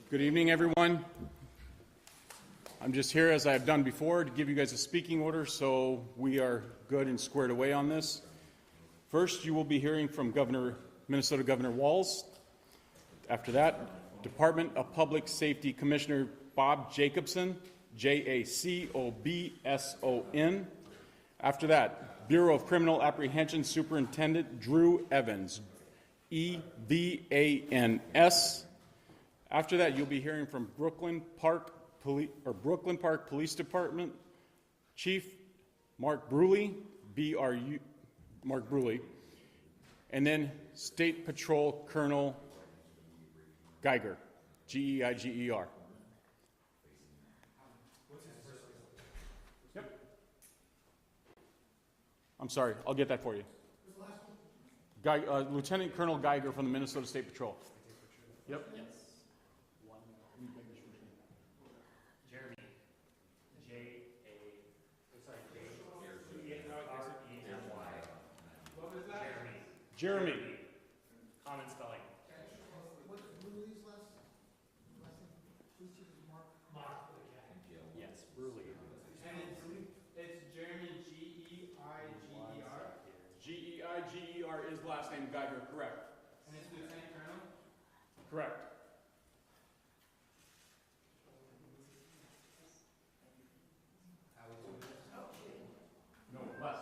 Good evening, everyone. I'm just here, as I have done before, to give you guys a speaking order, so we are good and squared away on this. First, you will be hearing from Minnesota Governor Walz. After that, Department of Public Safety Commissioner Bob Jacobson, Jacobson. After that, Bureau of Criminal Apprehension Superintendent Drew Evans, Evans. After that, you'll be hearing from Brooklyn Park Police Department Chief Mark Bruley, Mark Bruley, and then State Patrol Colonel Geiger, Geiger. Yep. I'm sorry, I'll get that for you. Lieutenant Colonel Geiger from the Minnesota State Patrol. Yep. Yes. Jeremy. J-A-R-E-M-Y. What was that? Jeremy. Common spelling. What's Bruley's last name? Mark. Yes, Bruley. And it's Jeremy, G-E-I-G-E-R? G-E-I-G-E-R is last name Geiger, correct. And it's Lieutenant Colonel? Correct. No, less.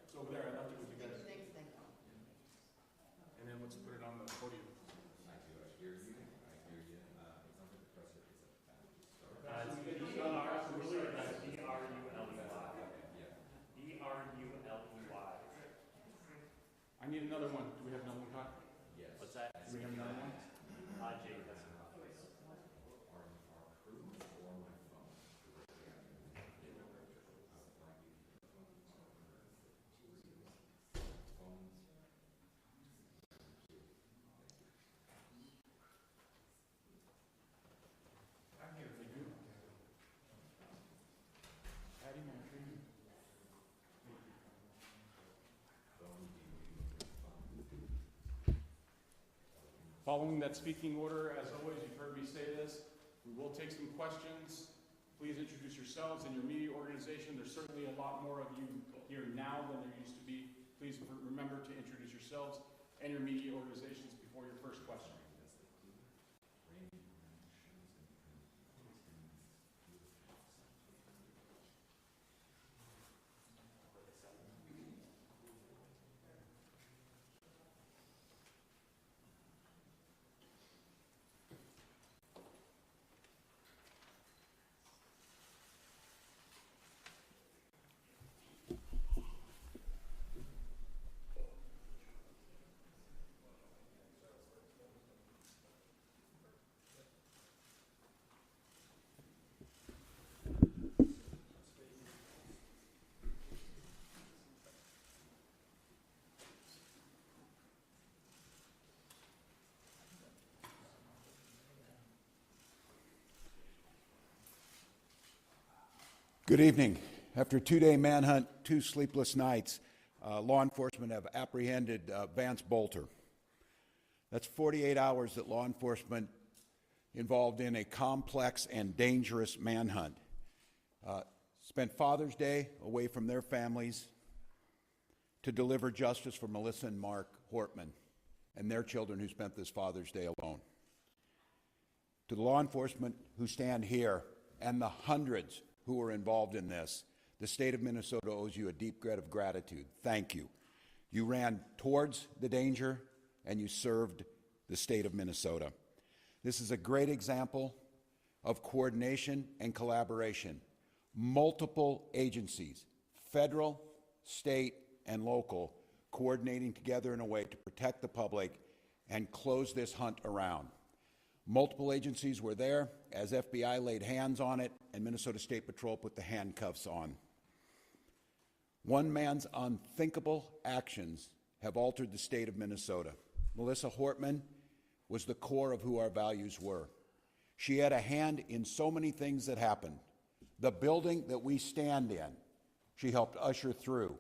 It's over there. I left it with you guys. And then let's put it on the podium. I hear you. It sounds like the press is D-R-U-L-E-Y. I need another one. Do we have another one, Todd? Yes. What's that? Do we have another one? Jake has Following that speaking order, as always, you've heard me say this, we will take some questions. Please introduce yourselves and your media organization. There's certainly a lot more of you here now than there used to be. Please remember to introduce yourselves and your media organizations before your first question. Good evening. After a two-day manhunt, 2 sleepless nights, law enforcement have apprehended Vance Boelter. That's 48 hours that law enforcement involved in a complex and dangerous manhunt. Spent Father's Day away from their families to deliver justice for Melissa and Mark Hortman and their children who spent this Father's Day alone. To the law enforcement who stand here and the hundreds who are involved in this, the state of Minnesota owes you a deep debt of gratitude. Thank you. You ran towards the danger and you served the state of Minnesota. This is a great example of coordination and collaboration. Multiple agencies, federal, state, and local, coordinating together in a way to protect the public and close this hunt around. Multiple agencies were there as FBI laid hands on it and Minnesota State Patrol put the handcuffs on. One man's unthinkable actions have altered the state of Minnesota. Melissa Hortman was the core of who our values were. She had a hand in so many things that happened. The building that we stand in, she helped usher through.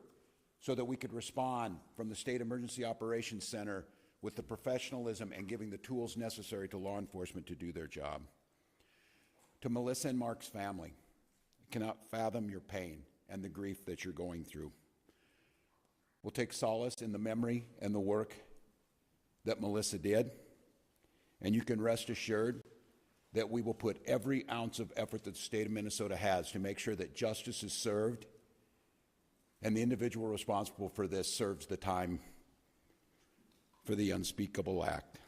so that we could respond from the State Emergency Operations Center with the professionalism and giving the tools necessary to law enforcement to do their job. To Melissa and Mark's family, I cannot fathom your pain and the grief that you're going through. We'll take solace in the memory and the work that Melissa did, and you can rest assured that we will put every ounce of effort that the state of Minnesota has to make sure that justice is served and the individual responsible for this serves the time for the unspeakable act.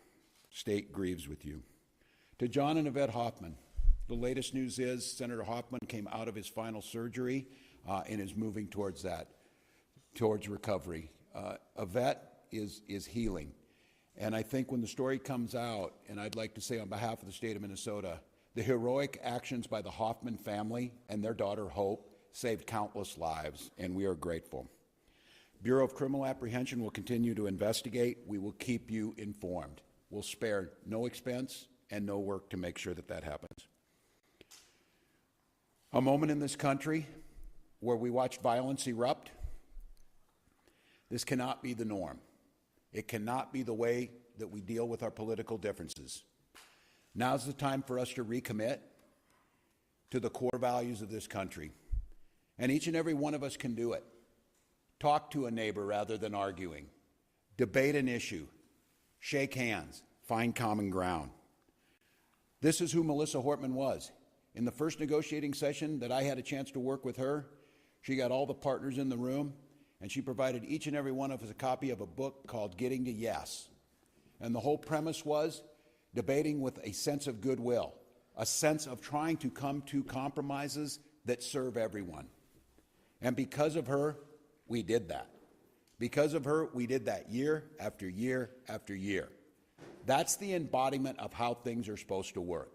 State grieves with you. To John and Yvette Hoffman, the latest news is Senator Hoffman came out of his final surgery and is moving towards that, towards recovery. Yvette is healing. And I think when the story comes out, and I'd like to say on behalf of the state of Minnesota, the heroic actions by the Hoffman family and their daughter Hope saved countless lives, and we are grateful. Bureau of Criminal Apprehension will continue to investigate. We will keep you informed. We'll spare no expense and no work to make sure that that happens. A moment in this country where we watched violence erupt. This cannot be the norm. It cannot be the way that we deal with our political differences. Now's the time for us to recommit to the core values of this country. And each and every one of us can do it. Talk to a neighbor rather than arguing. Debate an issue. Shake hands. Find common ground. This is who Melissa Hortman was. In the first negotiating session that I had a chance to work with her, she got all the partners in the room, and she provided each and every one of us a copy of a book called Getting to Yes. And the whole premise was debating with a sense of goodwill, a sense of trying to come to compromises that serve everyone. And because of her, we did that. Because of her, we did that year after year after year. That's the embodiment of how things are supposed to work.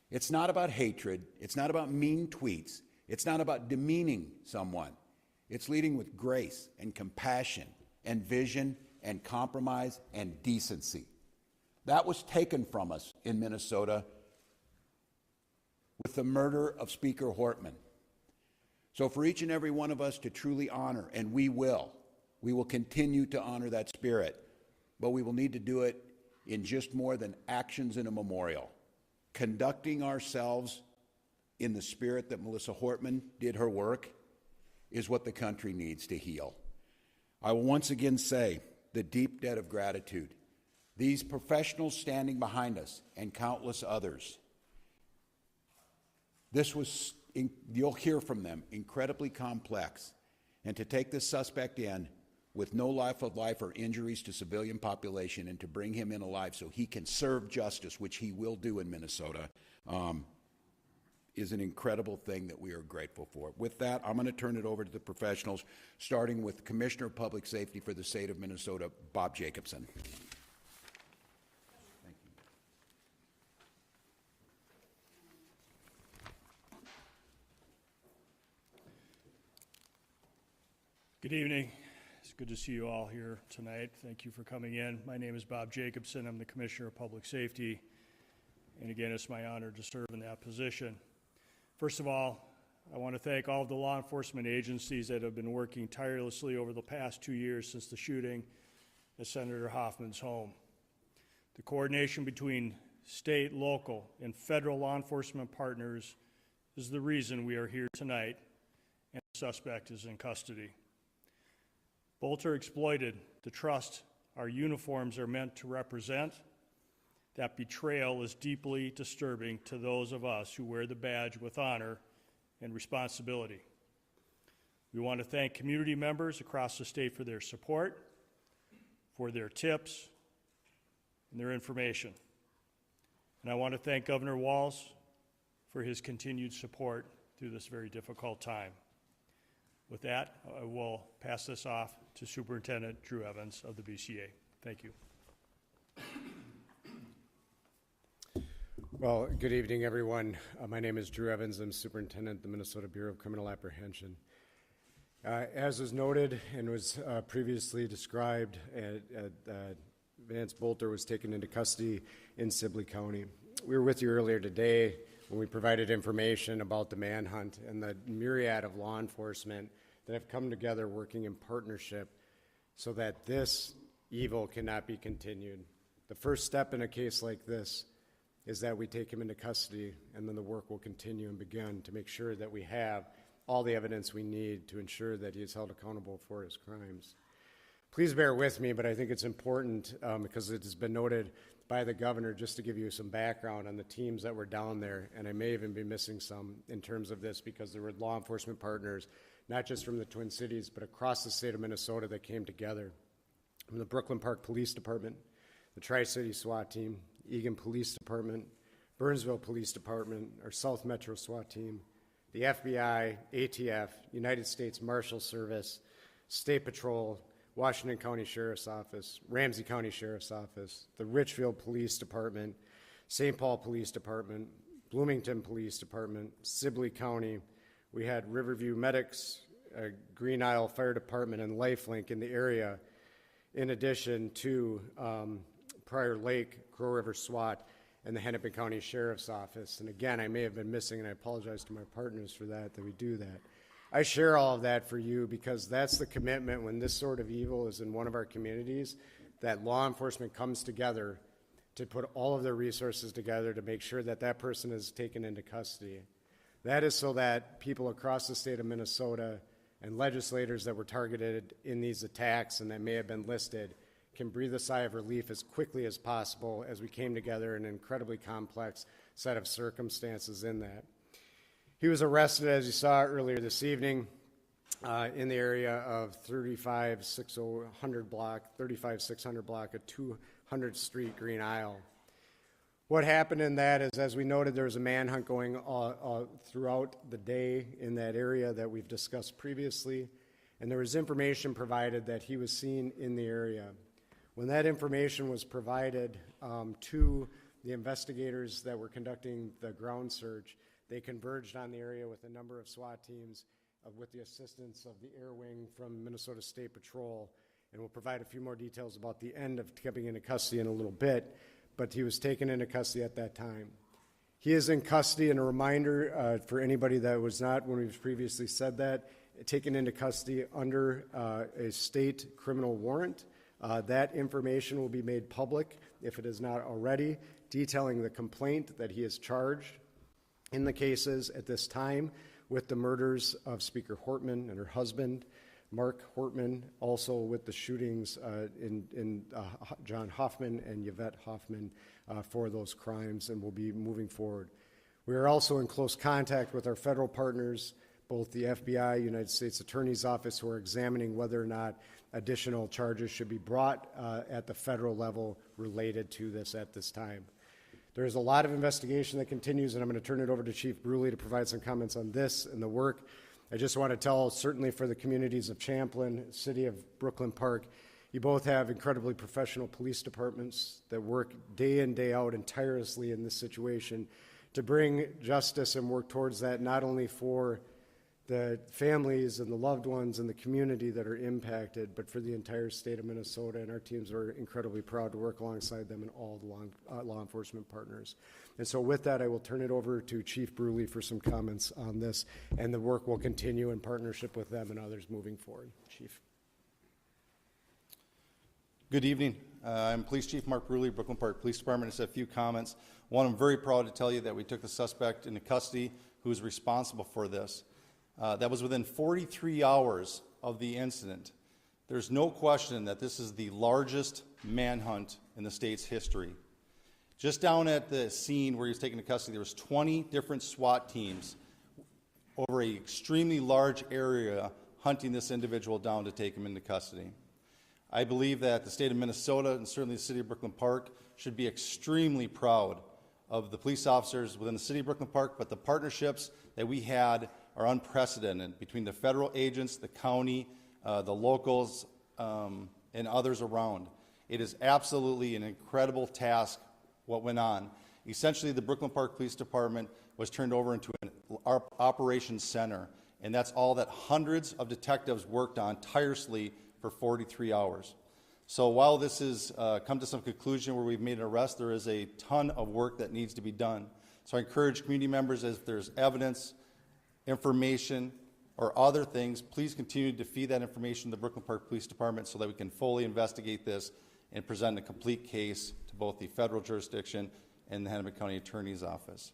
It's not about hatred. It's not about mean tweets. It's not about demeaning someone. It's leading with grace and compassion and vision and compromise and decency. That was taken from us in Minnesota with the murder of Speaker Hortman. So for each and every one of us to truly honor, and we will continue to honor that spirit, but we will need to do it in just more than actions in a memorial. Conducting ourselves in the spirit that Melissa Hortman did her work is what the country needs to heal. I will once again say the deep debt of gratitude. These professionals standing behind us and countless others. This was, you'll hear from them, incredibly complex. And to take this suspect in with no life or injuries to civilian population and to bring him in alive so he can serve justice, which he will do in Minnesota, is an incredible thing that we are grateful for. With that, I'm going to turn it over to the professionals, starting with Commissioner of Public Safety for the state of Minnesota, Bob Jacobson. Thank you. Good evening. It's good to see you all here tonight. Thank you for coming in. My name is Bob Jacobson. I'm the Commissioner of Public Safety. And again, it's my honor to serve in that position. First of all, I want to thank all of the law enforcement agencies that have been working tirelessly over the past 2 years since the shooting at Senator Hoffman's home. The coordination between state, local, and federal law enforcement partners is the reason we are here tonight and the suspect is in custody. Boelter exploited the trust our uniforms are meant to represent. That betrayal is deeply disturbing to those of us who wear the badge with honor and responsibility. We want to thank community members across the state for their support, for their tips, and their information. And I want to thank Governor Walz for his continued support through this very difficult time. With that, I will pass this off to Superintendent Drew Evans of the BCA. Thank you. Well, good evening, everyone. My name is Drew Evans. I'm Superintendent of the Minnesota Bureau of Criminal Apprehension. As was noted and was previously described, Vance Boelter was taken into custody in Sibley County. We were with you earlier today when we provided information about the manhunt and the myriad of law enforcement that have come together working in partnership so that this evil cannot be continued. The first step in a case like this is that we take him into custody, and then the work will continue and begin to make sure that we have all the evidence we need to ensure that he is held accountable for his crimes. Please bear with me, but I think it's important because it has been noted by the governor, just to give you some background on the teams that were down there, and I may even be missing some in terms of this because there were law enforcement partners, not just from the Twin Cities, but across the state of Minnesota that came together. From the Brooklyn Park Police Department, the Tri-City SWAT Team, Eagan Police Department, Burnsville Police Department, our South Metro SWAT Team, the FBI, ATF, United States Marshal Service, State Patrol, Washington County Sheriff's Office, Ramsey County Sheriff's Office, the Richfield Police Department, St. Paul Police Department, Bloomington Police Department, Sibley County. We had Riverview Medics, Green Isle Fire Department, and Lifelink in the area, in addition to Prior Lake, Crow River SWAT, and the Hennepin County Sheriff's Office. And again, I may have been missing, and I apologize to my partners for that we do that. I share all of that for you because that's the commitment when this sort of evil is in one of our communities, that law enforcement comes together to put all of their resources together to make sure that that person is taken into custody. That is so that people across the state of Minnesota and legislators that were targeted in these attacks and that may have been listed can breathe a sigh of relief as quickly as possible as we came together in an incredibly complex set of circumstances in that. He was arrested, as you saw earlier this evening, in the area of 35600 block of 200th Street, Green Isle. What happened in that is, as we noted, there was a manhunt going throughout the day in that area that we've discussed previously, and there was information provided that he was seen in the area. When that information was provided to the investigators that were conducting the ground search, they converged on the area with a number of SWAT teams with the assistance of the Air Wing from Minnesota State Patrol, and we'll provide a few more details about the end of getting into custody in a little bit, but he was taken into custody at that time. He is in custody, and a reminder for anybody that was not, when we've previously said that, taken into custody under a state criminal warrant. That information will be made public, if it is not already, detailing the complaint that he is charged in the cases at this time with the murders of Speaker Hortman and her husband, Mark Hortman, also with the shootings in John Hoffman and Yvette Hoffman for those crimes, and we'll be moving forward. We are also in close contact with our federal partners, both the FBI, United States Attorney's Office, who are examining whether or not additional charges should be brought at the federal level related to this at this time. There's a lot of investigation that continues, and I'm going to turn it over to Chief Bruley to provide some comments on this and the work. I just want to tell, certainly for the communities of Champlin, City of Brooklyn Park, you both have incredibly professional police departments that work day in, day out and tirelessly in this situation to bring justice and work towards that, not only for the families and the loved ones and the community that are impacted, but for the entire state of Minnesota, and our teams are incredibly proud to work alongside them and all the law enforcement partners. And so with that, I will turn it over to Chief Bruley for some comments on this, and the work will continue in partnership with them and others moving forward. Chief. Good evening. I'm Police Chief Mark Bruley, Brooklyn Park Police Department. Just a few comments. One, I'm very proud to tell you that we took the suspect into custody who is responsible for this. That was within 43 hours of the incident. There's no question that this is the largest manhunt in the state's history. Just down at the scene where he was taken into custody, there was 20 different SWAT teams over an extremely large area hunting this individual down to take him into custody. I believe that the state of Minnesota and certainly the city of Brooklyn Park should be extremely proud of the police officers within the city of Brooklyn Park, but the partnerships that we had are unprecedented between the federal agents, the county, the locals, and others around. It is absolutely an incredible task what went on. Essentially, the Brooklyn Park Police Department was turned over into an operations center, and that's all that hundreds of detectives worked on tirelessly for 43 hours. So while this has come to some conclusion where we've made an arrest, there is a ton of work that needs to be done. So I encourage community members, as there's evidence, information, or other things, please continue to feed that information to the Brooklyn Park Police Department so that we can fully investigate this and present a complete case to both the federal jurisdiction and the Hennepin County Attorney's Office.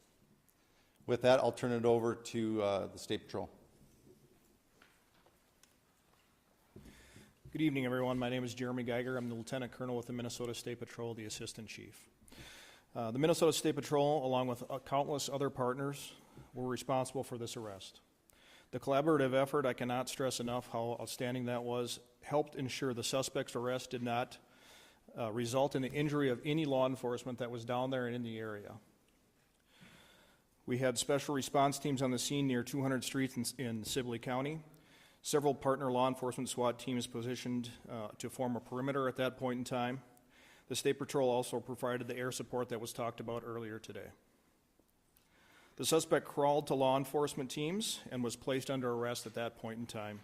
With that, I'll turn it over to the State Patrol. Good evening, everyone. My name is Jeremy Geiger. I'm the Lieutenant Colonel with the Minnesota State Patrol, the Assistant Chief. The Minnesota State Patrol, along with countless other partners, were responsible for this arrest. The collaborative effort, I cannot stress enough how outstanding that was, helped ensure the suspect's arrest did not result in the injury of any law enforcement that was down there and in the area. We had special response teams on the scene near 200 streets in Sibley County. Several partner law enforcement SWAT teams positioned to form a perimeter at that point in time. The State Patrol also provided the air support that was talked about earlier today. The suspect crawled to law enforcement teams and was placed under arrest at that point in time.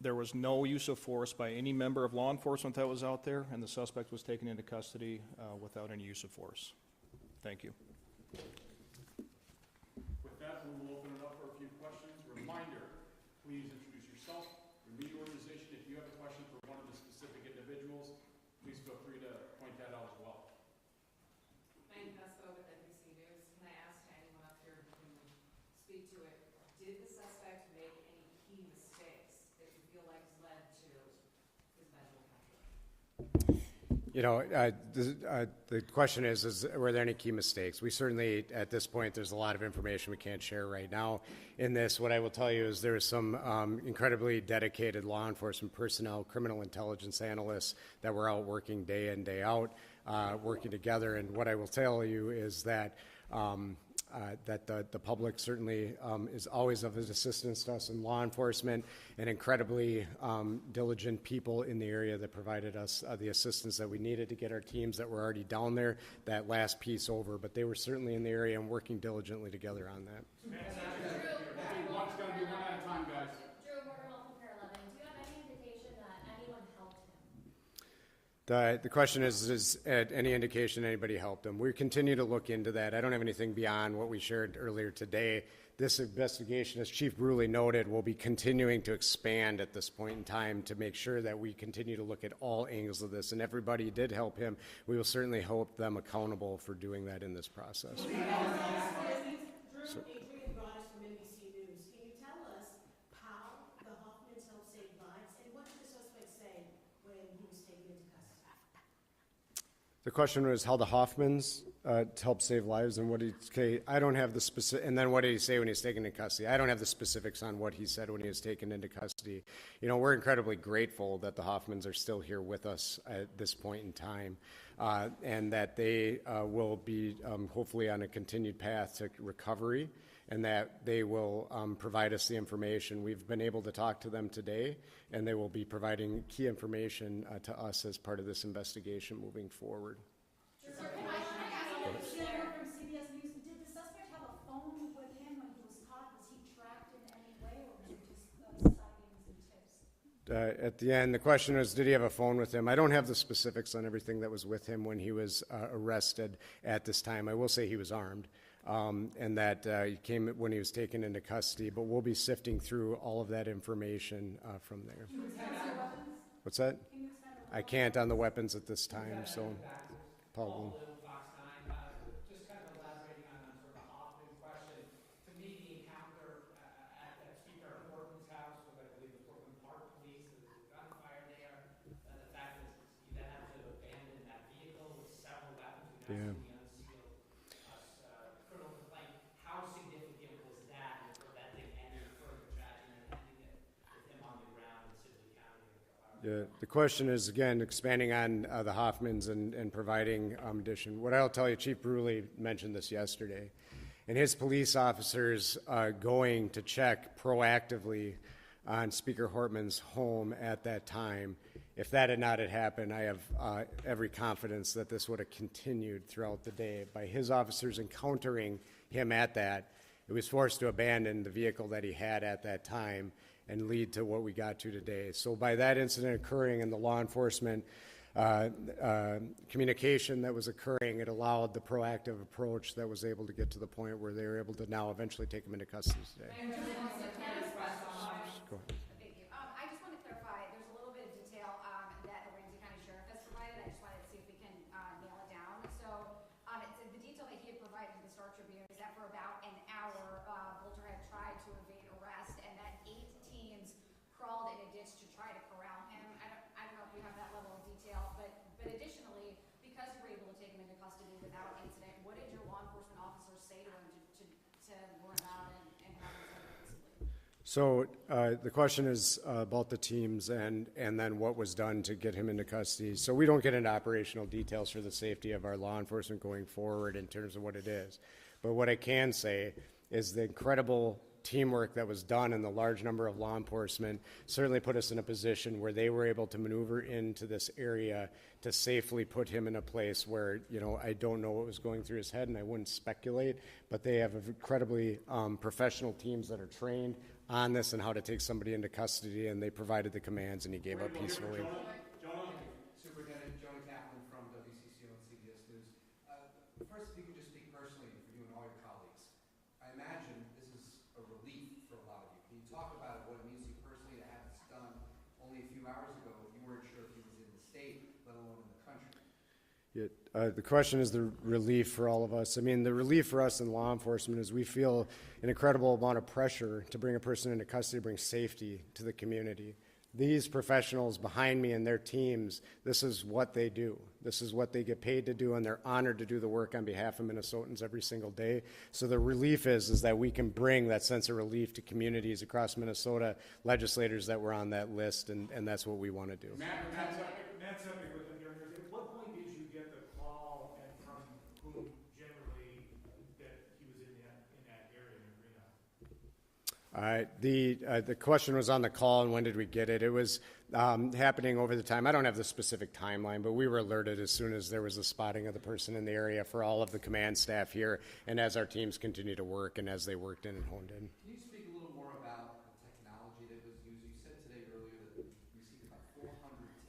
There was no use of force by any member of law enforcement that was out there, and the suspect was taken into custody without any use of force. Thank you. With that, we will open it up for a few questions. Reminder, please introduce yourself, your media organization. If you have a question for one of the specific individuals, please feel free to point that out as well. I'm Vance Boelter Latest. Can I ask anyone up here who can speak to it, did the suspect make any key mistakes that you feel like led to his medical capture? You know, the question is were there any key mistakes? We certainly, at this point, there's a lot of information we can't share right now in this. What I will tell you is there is some incredibly dedicated law enforcement personnel, criminal intelligence analysts that were out working day in, day out, working together. And what I will tell you is that the public certainly is always of assistance to us in law enforcement, and incredibly diligent people in the area that provided us the assistance that we needed to get our teams that were already down there that last piece over. But they were certainly in the area and working diligently together on that. One's going to be one at a time, guys. Drew, Hortman from Pair 11. Do you have any indication that anyone helped him? The question is any indication anybody helped him? We continue to look into that. I don't have anything beyond what we shared earlier today. This investigation, as Chief Bruley noted, will be continuing to expand at this point in time to make sure that we continue to look at all angles of this. And everybody did help him. We will certainly hold them accountable for doing that in this process. Drew, Adrian Broadus from NBC News. Can you tell us how the Hoffmans helped save lives, and what did the suspect say when he was taken into custody? The question was how the Hoffmans helped save lives, and what did he say? I don't have the specific. And then what did he say when he was taken into custody? I don't have the specifics on what he said when he was taken into custody. You know, we're incredibly grateful that the Hoffmans are still here with us at this point in time, and that they will be hopefully on a continued path to recovery, and that they will provide us the information. We've been able to talk to them today, and they will be providing key information to us as part of this investigation moving forward. Sir, can I ask you from CBS News, did the suspect have a phone with him when he was caught? Was he tracked in any way, or was it just sightings and tips? At the end, the question is, did he have a phone with him? I don't have the specifics on everything that was with him when he was arrested at this time. I will say he was armed, and that he came when he was taken into custody, but we'll be sifting through all of that information from there. What's that? I can't on the weapons at this time, so Paul. Just kind of elaborating on sort of the Hoffman question. To me, the encounter at Speaker Hortman's house with, I believe, the Portland Park Police, there was a gunfire there. The fact is you then have to abandon that vehicle with several weapons. We now see the unsealed criminal complaint. How significant was that in preventing any further tragedy and ending it with him on the ground in Sibley County? Yeah, the question is, again, expanding on the Hoffmans and providing addition. What I'll tell you, Chief Bruley mentioned this yesterday, and his police officers going to check proactively on Speaker Hortman's home at that time. If that had not happened, I have every confidence that this would have continued throughout the day. By his officers encountering him at that, it was forced to abandon the vehicle that he had at that time and lead to what we got to today. So by that incident occurring and the law enforcement communication that was occurring, it allowed the proactive approach that was able to get to the point where they were able to now eventually take him into custody today. And just one quick to more about and how it's done physically? So the question is about the teams and then what was done to get him into custody. So we don't get into operational details for the safety of our law enforcement going forward in terms of what it is. But what I can say is the incredible teamwork that was done and the large number of law enforcement certainly put us in a position where they were able to maneuver into this area to safely put him in a place where, I don't know what was going through his head and I wouldn't speculate, but they have incredibly professional teams that are trained on this and how to take somebody into custody, and they provided the commands and he gave up peacefully. Superintendent Jonah Kaplan from WCCO and CBS News. First, if you could just speak personally for you and all your colleagues. I imagine this is a relief for a lot of you. Can you talk about what it means to you personally to have this done? Only a few hours ago, you weren't sure if he was in the state, let alone in the country. The question is the relief for all of us. I mean, the relief for us in law enforcement is we feel an incredible amount of pressure to bring a person into custody, bring safety to the community. These professionals behind me and their teams, this is what they do. This is what they get paid to do, and they're honored to do the work on behalf of Minnesotans every single day. So the relief is that we can bring that sense of relief to communities across Minnesota, legislators that were on that list, and that's what we want to do. Matt Sepik with the Injuring. At what point did you get the call and from whom generally that he was in that area in the arena? The question was on the call, and when did we get it? It was happening over the time. I don't have the specific timeline, but we were alerted as soon as there was a spotting of the person in the area for all of the command staff here, and as our teams continue to work and as they worked in and honed in. Can you speak a little more about the technology that was used? You said today earlier that you received about 400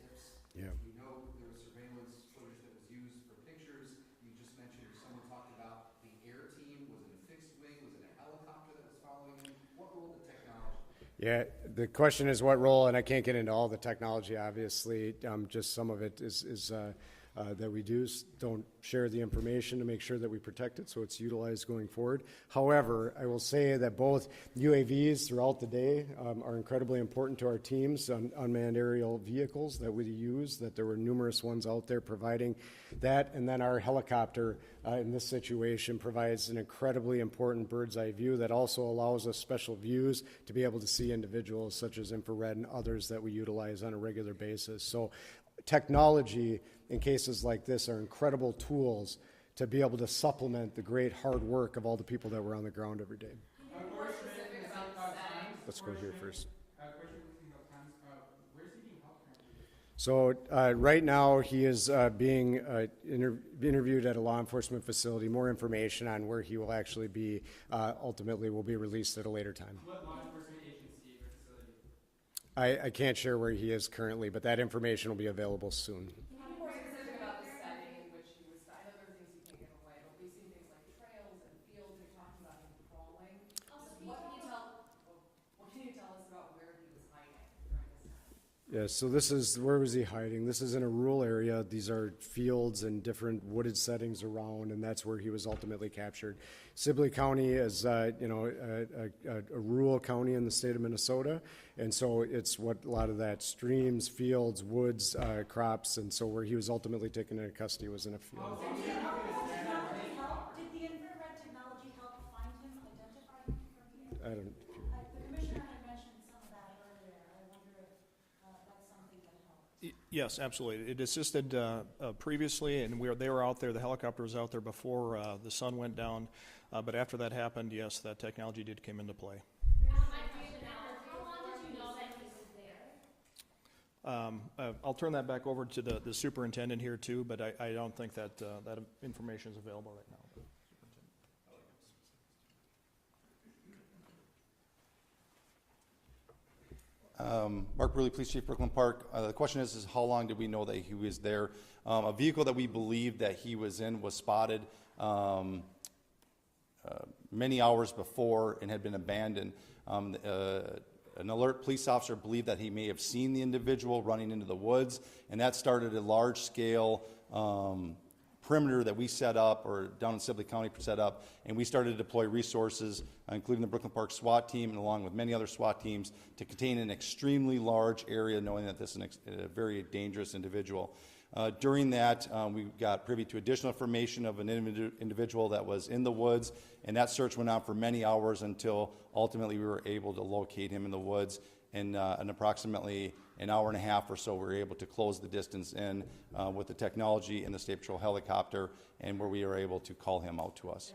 tips. Yeah. We know there was surveillance footage that was used for pictures. You just mentioned, or someone talked about the air team. Was it a fixed wing? Was it a helicopter that was following him? What role did technology? Yeah, the question is what role, and I can't get into all the technology, obviously. Just some of it is that we don't share the information to make sure that we protect it, so it's utilized going forward. However, I will say that both UAVs throughout the day are incredibly important to our teams, unmanned aerial vehicles that we use, that there were numerous ones out there providing that, and then our helicopter in this situation provides an incredibly important bird's eye view that also allows us special views to be able to see individuals such as infrared and others that we utilize on a regular basis. So technology in cases like this are incredible tools to be able to supplement the great hard work of all the people that were on the ground every day. Let's go here first. So right now he is being interviewed at a law enforcement facility. More information on where he will actually be ultimately will be released at a later time. What law enforcement agency or facility? I can't share where he is currently, but that information will be available soon. More specific about the setting in which he was. I know there are things you can't give away, but we've seen things like trails and fields. You're talking about him crawling. What can you tell us about where he was hiding during this time? Yeah, so where was he hiding? This is in a rural area. These are fields and different wooded settings around, and that's where he was ultimately captured. Sibley County is, a rural county in the state of Minnesota, and so it's what a lot of that streams, fields, woods, crops, and so where he was ultimately taken into custody was in a field. Did the infrared technology help find him, identify him from the air? I don't. The commissioner had mentioned some of that earlier. I wonder if that's something that helped. Yes, absolutely. It assisted previously, and they were out there. The helicopter was out there before the sun went down. But after that happened, yes, that technology did come into play. How long did you know that he was there? I'll turn that back over to the superintendent here too, but I don't think that that information is available right now. Mark Bruley, Police Chief, Brooklyn Park. The question is how long did we know that he was there? A vehicle that we believed that he was in was spotted many hours before and had been abandoned. An alert police officer believed that he may have seen the individual running into the woods, and that started a large-scale perimeter that we set up, or down in Sibley County set up, and we started to deploy resources, including the Brooklyn Park SWAT team, and along with many other SWAT teams, to contain an extremely large area, knowing that this is a very dangerous individual. During that, we got privy to additional information of an individual that was in the woods, and that search went on for many hours until ultimately we were able to locate him in the woods. In approximately an hour and a half or so, we were able to close the distance in with the technology in the State Patrol helicopter, and where we were able to call him out to us.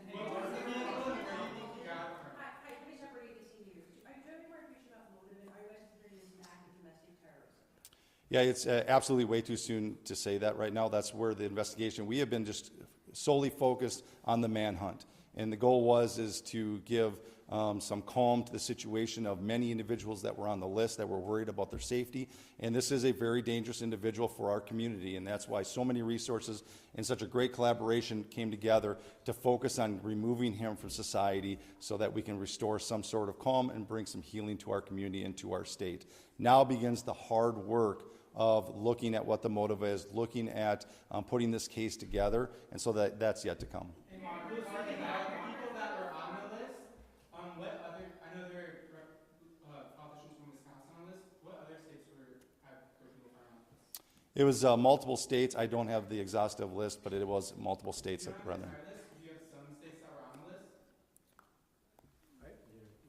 Yeah, it's absolutely way too soon to say that right now. That's where the investigation, we have been just solely focused on the manhunt. And the goal is to give some calm to the situation of many individuals that were on the list that were worried about their safety. And this is a very dangerous individual for our community, and that's why so many resources and such a great collaboration came together to focus on removing him from society so that we can restore some sort of calm and bring some healing to our community and to our state. Now begins the hard work of looking at what the motive is, looking at putting this case together, and so that's yet to come. And Mark, who's the people that were on the list? What other? I know there are politicians from Wisconsin on the list. What other states were people found on the list? It was multiple states. I don't have the exhaustive list, but it was multiple states that were on there. Do you have some states that were on the list?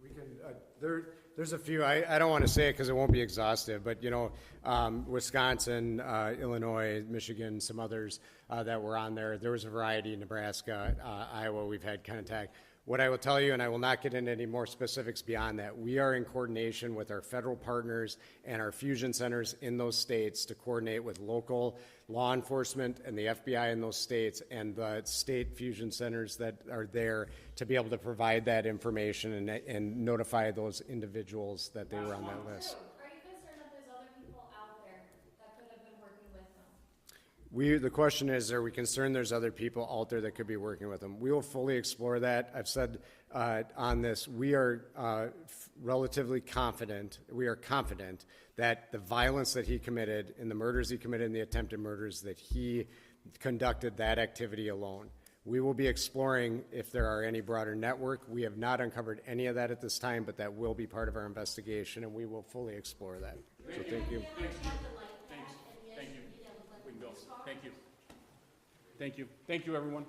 We can. There's a few. I don't want to say it because it won't be exhaustive, but Wisconsin, Illinois, Michigan, some others that were on there. There was a variety. Nebraska, Iowa. We've had contact. What I will tell you, and I will not get into any more specifics beyond that, we are in coordination with our federal partners and our fusion centers in those states to coordinate with local law enforcement and the FBI in those states and the state fusion centers that are there to be able to provide that information and notify those individuals that they were on that list. Are you concerned that there's other people out there that could have been working with them? The question is, are we concerned there's other people out there that could be working with them? We will fully explore that. I've said on this, we are relatively confident, that the violence that he committed and the murders he committed and the attempted murders, that he conducted that activity alone. We will be exploring if there are any broader network. We have not uncovered any of that at this time, but that will be part of our investigation, and we will fully explore that. So thank you. Thanks. Thank you. We can go. Thank you. Thank you. Thank you, everyone.